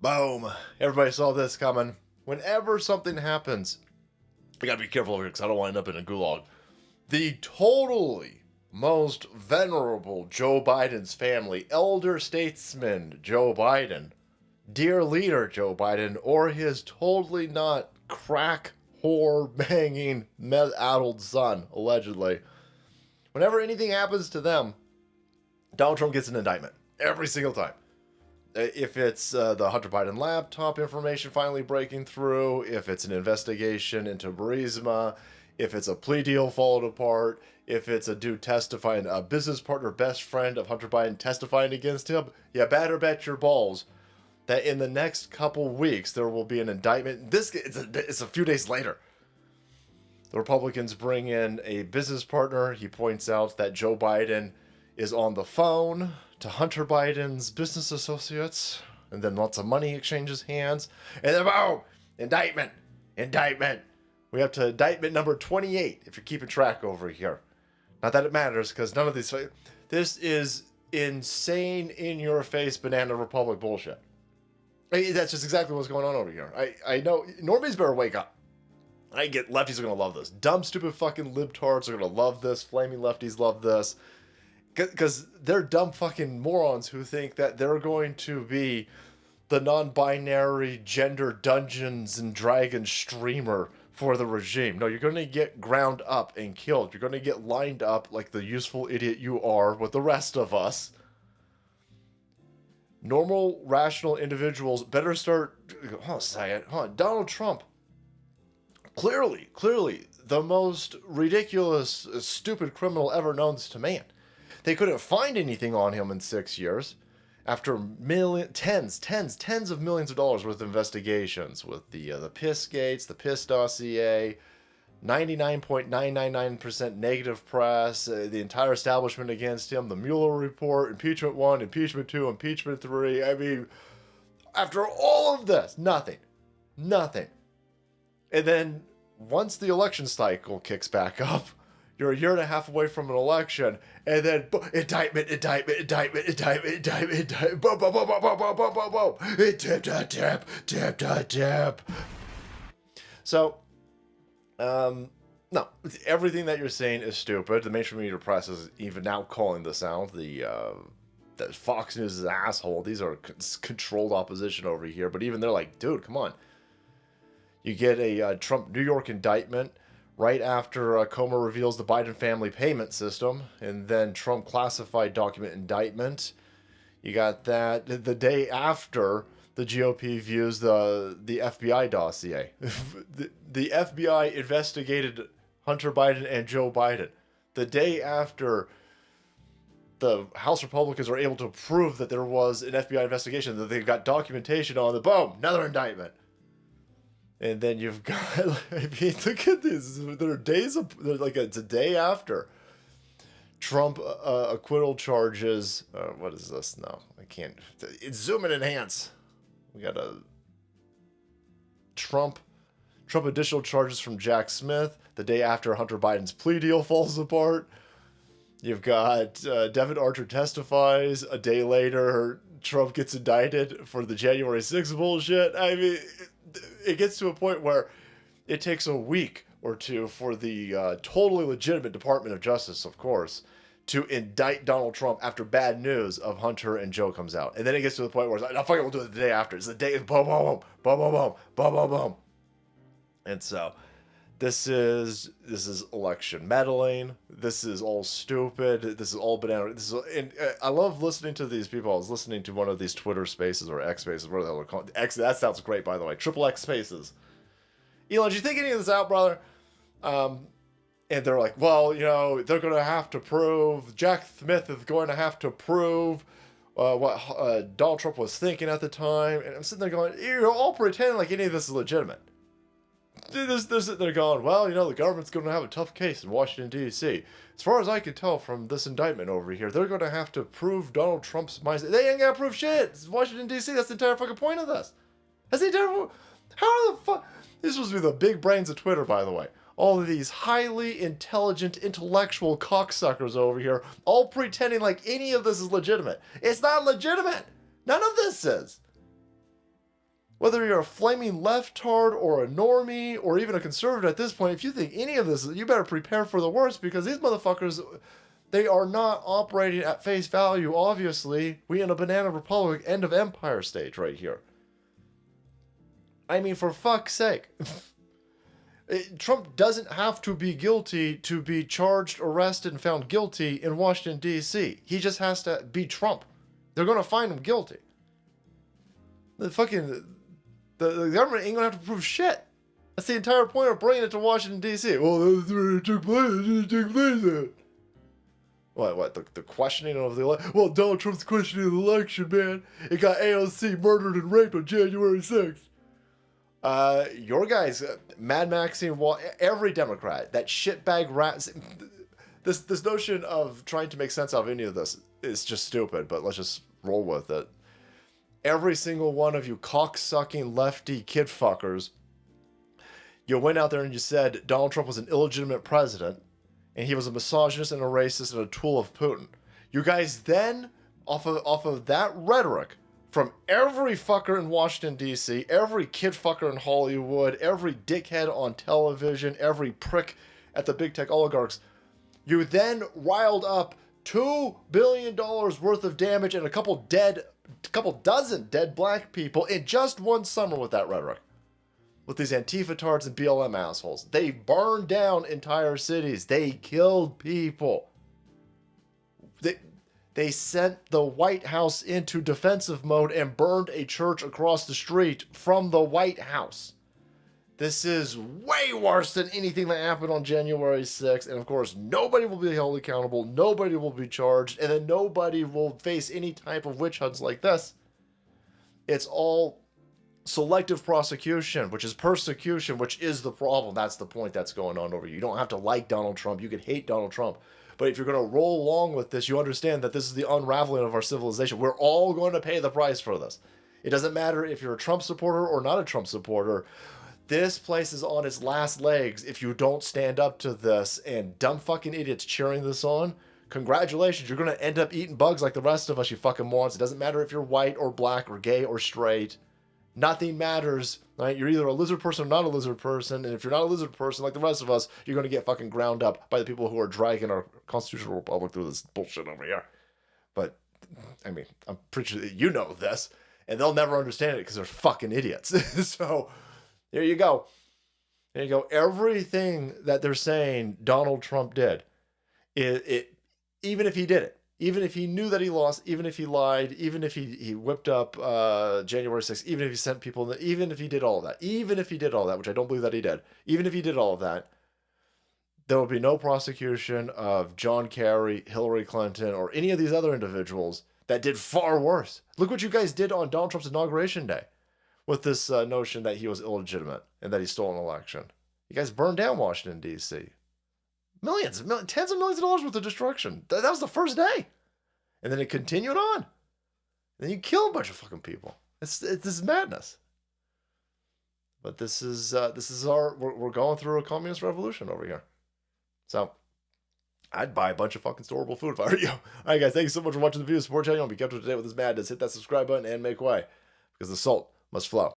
Boom. Everybody saw this coming. Whenever something happens, I gotta be careful here because I don't want to end up in a gulag. The totally most venerable Joe Biden's family, elder statesman Joe Biden, dear leader Joe Biden, or his totally not crack whore banging meth-addled son, allegedly. Whenever anything happens to them, Donald Trump gets an indictment. Every single time. If it's the Hunter Biden laptop information finally breaking through, if it's an investigation into Burisma, if it's a plea deal falling apart, if it's a dude testifying, a business partner, best friend of Hunter Biden testifying against him, you better bet your balls that in the next couple weeks there will be an indictment. It's a few days later. The Republicans bring in a business partner. He points out that Joe Biden is on the phone to Hunter Biden's business associates, and then lots of money exchanges hands, and then boom, indictment. We have to indictment number 28, if you're keeping track over here. Not that it matters, because none of these, this is insane, in-your-face banana republic bullshit. That's just exactly what's going on over here. I know, normies better wake up. I get lefties are going to love this. Dumb, stupid fucking libtards are going to love this. Flaming lefties love this. Because they're dumb fucking morons who think that they're going to be the non-binary gender Dungeons and Dragons streamer for the regime. No, you're going to get ground up and killed. You're going to get lined up like the useful idiot you are with the rest of us. Normal, rational individuals better start... Hold on a second. Hold on. Donald Trump. Clearly, the most ridiculous, stupid criminal ever known to man. They couldn't find anything on him in 6 years. After tens of millions of dollars worth of investigations with the piss gates, the piss dossier, 99.999% negative press, the entire establishment against him, the Mueller report, impeachment 1, impeachment 2, impeachment 3. I mean, after all of this, nothing. And then once the election cycle kicks back up, you're a year and a half away from an election, and then indictment, boom, tip. So, no, everything that you're saying is stupid. The mainstream media press is even now calling this out. That Fox News is an asshole. These are controlled opposition over here, but even they're like, dude, come on. You get a Trump New York indictment right after Comer reveals the Biden family payment system, and then Trump classified document indictment. You got that the day after the GOP views the FBI dossier. The FBI investigated Hunter Biden and Joe Biden. The day after the House Republicans are able to prove that there was an FBI investigation, that they've got documentation on the boom, another indictment. And then you've got, I mean, look at this. There are days of, it's a day after Trump acquittal charges. What is this? No, I can't. It's zoom and enhance. We got a Trump additional charges from Jack Smith the day after Hunter Biden's plea deal falls apart. You've got Devin Archer testifies. A day later, Trump gets indicted for the January 6th bullshit. I mean, it gets to a point where it takes a week or two for the totally legitimate Department of Justice, of course, to indict Donald Trump after bad news of Hunter and Joe comes out. And then it gets to the point where it's like, no, fuck it, we'll do it the day after. It's the day, boom. And so this is election meddling. This is all stupid. This is all banana. And I love listening to these people. I was listening to one of these Twitter Spaces or X Spaces, whatever the hell they're called. X, that sounds great, by the way. Triple X Spaces. Elon, did you think any of this out, brother? And they're like, well, you know, they're going to have to prove, Jack Smith is going to have to prove what Donald Trump was thinking at the time. And I'm sitting there going, you're all pretending like any of this is legitimate. They're sitting there going, well, you know, the government's going to have a tough case in Washington, D.C. As far as I can tell from this indictment over here, they're going to have to prove Donald Trump's mindset. They ain't got to prove shit. It's Washington, D.C. That's the entire fucking point of this. That's the entire... How the fuck... This was be the big brains of Twitter, by the way. All of these highly intelligent, intellectual cocksuckers over here, all pretending like any of this is legitimate. It's not legitimate. None of this is. Whether you're a flaming leftard or a normie or even a conservative at this point, if you think any of this, you better prepare for the worst, because these motherfuckers, they are not operating at face value, obviously. We in a banana republic, end of empire stage right here. I mean, for fuck's sake. Trump doesn't have to be guilty to be charged, arrested, and found guilty in Washington, D.C. He just has to be Trump. They're going to find him guilty. The government ain't going to have to prove shit. That's the entire point of bringing it to Washington, D.C. Well, that's where it took place. It took place. What? The questioning of the election? Well, Donald Trump's questioning of the election, man. It got AOC murdered and raped on January 6th. Your guys, Mad Maxine, every Democrat, that shitbag rat. This notion of trying to make sense out of any of this is just stupid, but let's just roll with it. Every single one of you cock-sucking lefty kid fuckers, you went out there and you said Donald Trump was an illegitimate president, and he was a misogynist and a racist and a tool of Putin. You guys then, off of that rhetoric, from every fucker in Washington, D.C., every kid fucker in Hollywood, every dickhead on television, every prick at the big tech oligarchs, you then riled up $2 billion worth of damage and a couple dozen dead black people in just one summer with that rhetoric. With these Antifa-tards and BLM assholes. They burned down entire cities. They killed people. They sent the White House into defensive mode and burned a church across the street from the White House. This is way worse than anything that happened on January 6th. And of course, nobody will be held accountable. Nobody will be charged. And then nobody will face any type of witch hunts like this. It's all selective prosecution, which is persecution, which is the problem. That's the point that's going on over here. You don't have to like Donald Trump. You can hate Donald Trump. But if you're going to roll along with this, you understand that this is the unraveling of our civilization. We're all going to pay the price for this. It doesn't matter if you're a Trump supporter or not a Trump supporter. This place is on its last legs if you don't stand up to this, and dumb fucking idiots cheering this on. Congratulations, you're going to end up eating bugs like the rest of us, you fucking morons. It doesn't matter if you're white or black or gay or straight. Nothing matters, right? You're either a lizard person or not a lizard person, and if you're not a lizard person like the rest of us, you're going to get fucking ground up by the people who are dragging our constitutional republic through this bullshit over here. But, I mean, I'm pretty sure that you know this, and they'll never understand it because they're fucking idiots. So, there you go. There you go. Everything that they're saying Donald Trump did, even if he did it, even if he knew that he lost, even if he lied, even if he whipped up January 6th, even if he sent people, even if he did all of that, which I don't believe that he did, even if he did all of that, there will be no prosecution of John Kerry, Hillary Clinton, or any of these other individuals that did far worse. Look what you guys did on Donald Trump's inauguration day with this notion that he was illegitimate and that he stole an election. You guys burned down Washington, D.C. Tens of millions of dollars worth of destruction. That was the first day. And then it continued on. And then you kill a bunch of fucking people. This is madness. But this is we're going through a communist revolution over here. So, I'd buy a bunch of fucking storable food if I were you. All right, guys, thank you so much for watching the video. Support channel. Be kept up to date with this madness. Hit that subscribe button and make way. Because the salt must flow.